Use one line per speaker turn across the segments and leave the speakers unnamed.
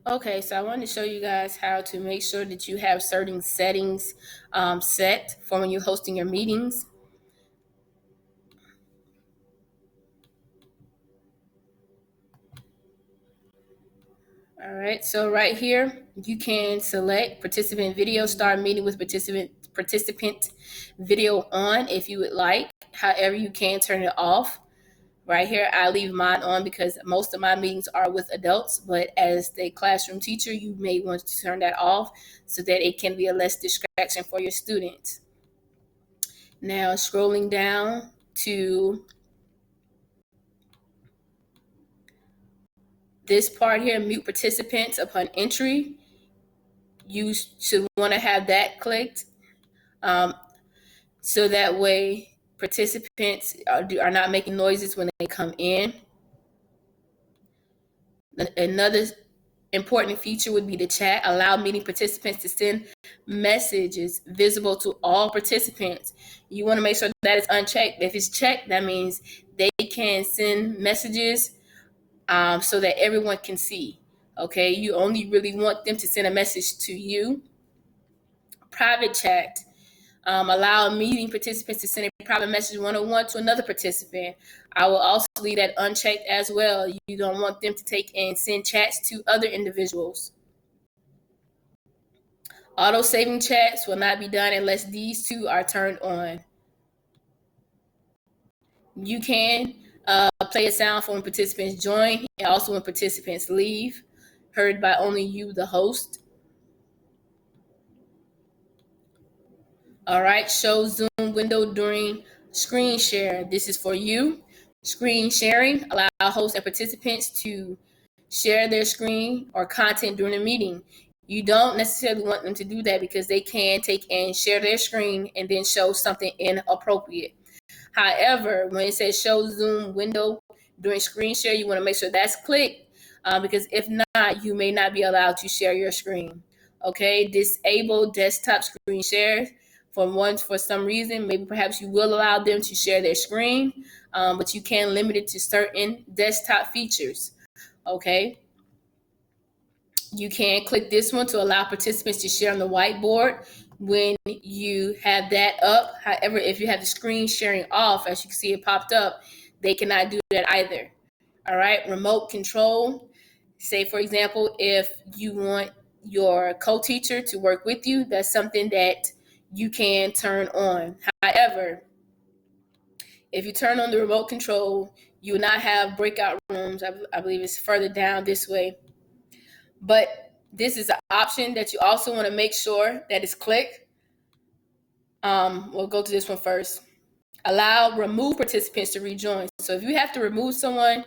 Okay, so I wanted to show you guys how to make sure that you have certain settings set for when you're hosting your meetings. All right, so right here, you can select participant video, start meeting with participant video on if you would like. However, you can turn it off. Right here, I leave mine on because most of my meetings are with adults, but as the classroom teacher, you may want to turn that off so that it can be a less distraction for your students. Now, scrolling down to this part here, mute participants upon entry. You should want to have that clicked um, so that way participants are not making noises when they come in. Another important feature would be the chat. Allow meeting participants to send messages visible to all participants. You want to make sure that it's unchecked. If it's checked, that means they can send messages so that everyone can see. Okay, you only really want them to send a message to you. Private chat. Allow meeting participants to send a private message one-on-one to another participant. I will also leave that unchecked as well. You don't want them to take and send chats to other individuals. Auto-saving chats will not be done unless these two are turned on. You can play a sound for when participants join and also when participants leave, heard by only you, the host. All right, show Zoom window during screen share. This is for you. Screen sharing, allow hosts and participants to share their screen or content during a meeting. You don't necessarily want them to do that because they can take and share their screen and then show something inappropriate. However, when it says show Zoom window during screen share, you want to make sure that's clicked because if not, you may not be allowed to share your screen. Okay, disable desktop screen share for some reason. Maybe perhaps you will allow them to share their screen, but you can limit it to certain desktop features. Okay. You can click this one to allow participants to share on the whiteboard when you have that up. However, if you have the screen sharing off, as you can see it popped up, they cannot do that either. All right, remote control. Say, for example, if you want your co-teacher to work with you, that's something that you can turn on. However, if you turn on the remote control, you will not have breakout rooms. I believe it's further down this way. But this is an option that you also want to make sure that is clicked. We'll go to this one first. Allow remove participants to rejoin. So if you have to remove someone,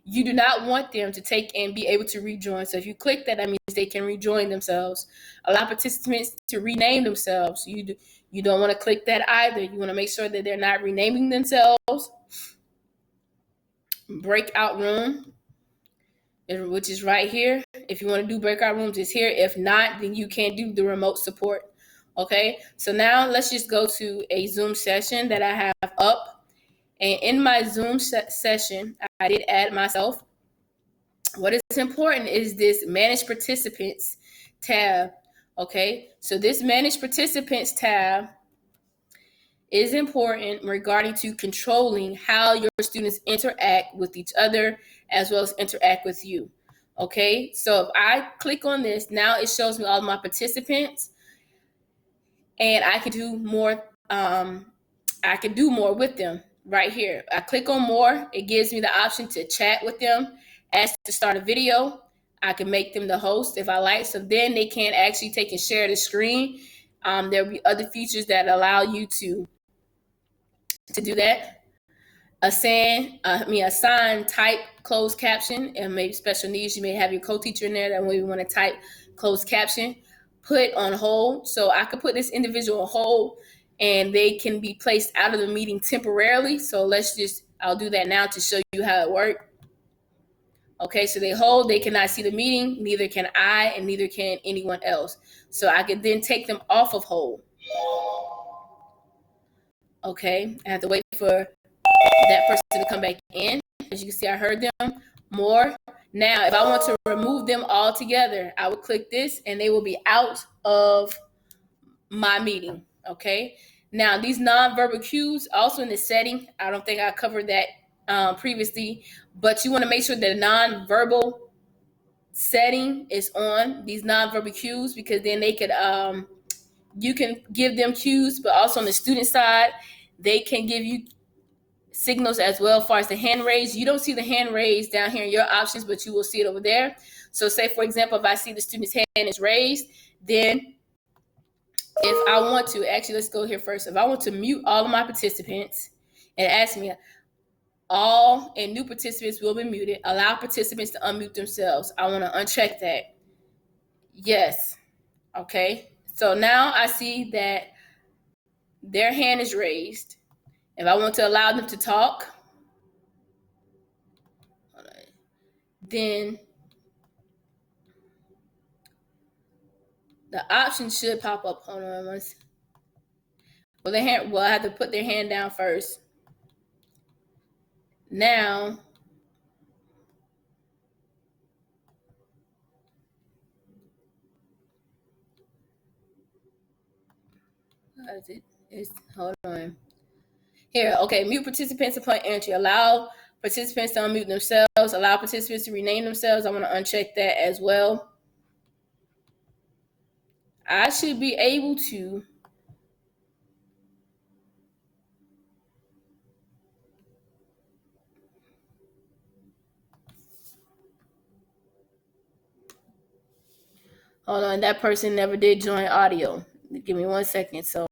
you do not want them to take and be able to rejoin. So if you click that, that means they can rejoin themselves. Allow participants to rename themselves. You don't want to click that either. You want to make sure that they're not renaming themselves. Breakout room, which is right here. If you want to do breakout rooms, it's here. If not, then you can do the remote support. Okay, so now let's just go to a Zoom session that I have up. And in my Zoom session, I did add myself. What is important is this Manage Participants tab. Okay, so this Manage Participants tab is important regarding to controlling how your students interact with each other as well as interact with you. Okay, so if I click on this, now it shows me all of my participants and I can do more. I can do more with them right here. I click on more. It gives me the option to chat with them, ask to start a video. I can make them the host if I like. So then they can actually take and share the screen. There'll be other features that allow you to do that. Assign type closed caption, and maybe special needs. You may have your co-teacher in there that way you want to type closed caption. Put on hold. So I could put this individual on hold and they can be placed out of the meeting temporarily. So I'll do that now to show you how it works. Okay, so they hold, they cannot see the meeting, neither can I, and neither can anyone else. So I could then take them off of hold. Okay, I have to wait for that person to come back in. As you can see, I heard them more. Now, if I want to remove them all together, I would click this and they will be out of my meeting. Okay. Now, these nonverbal cues, also in the setting, I don't think I covered that previously, but you want to make sure that nonverbal setting is on these nonverbal cues, because then they could you can give them cues, but also on the student side, they can give you signals as well. As far as the hand raise, you don't see the hand raise down here in your options, but you will see it over there. So say, for example, if I see the student's hand is raised, then if I want to, actually, let's go here first. If I want to mute all of my participants and ask me, all and new participants will be muted, allow participants to unmute themselves. I want to uncheck that. Yes. Okay. So now I see that their hand is raised. If I want to allow them to talk, then the option should pop up. Hold on once. Well, I have to put their hand down first. Now, what is it? Hold on. Here, okay, mute participants upon entry. Allow participants to unmute themselves. Allow participants to rename themselves. I want to uncheck that as well. I should be able to hold on. That person never did join audio. Give me 1 second. So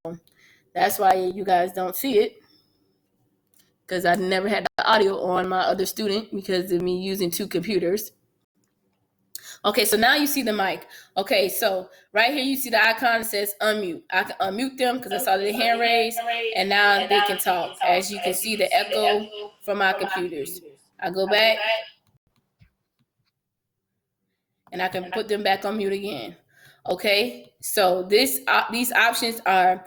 that's why you guys don't see it, because I never had the audio on my other student because of me using 2 computers. Okay, so now you see the mic. Okay, so right here you see the icon that says unmute. I can unmute them because I saw the hand raised, and now they can talk. As you can see the echo from my computers. I go back, and I can put them back on mute again. Okay, so these options are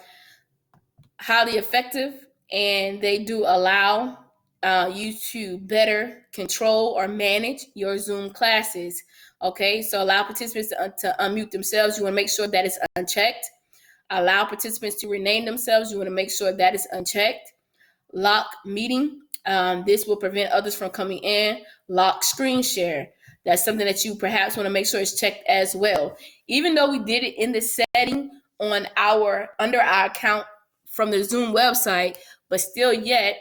highly effective, and they do allow you to better control or manage your Zoom classes. Okay, so allow participants to unmute themselves. You want to make sure that it's unchecked. Allow participants to rename themselves. You want to make sure that is unchecked. Lock meeting. This will prevent others from coming in. Lock screen share. That's something that you perhaps want to make sure is checked as well. Even though we did it in the setting on under our account from the Zoom website, but still yet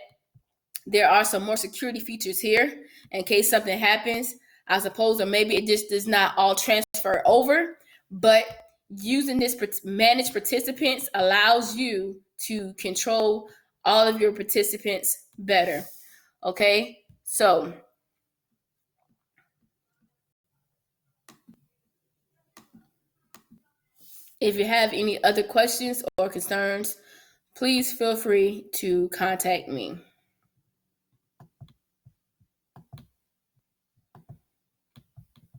there are some more security features here in case something happens, I suppose, or maybe it just does not all transfer over. But using this manage participants allows you to control all of your participants better. Okay, so if you have any other questions or concerns, please feel free to contact me.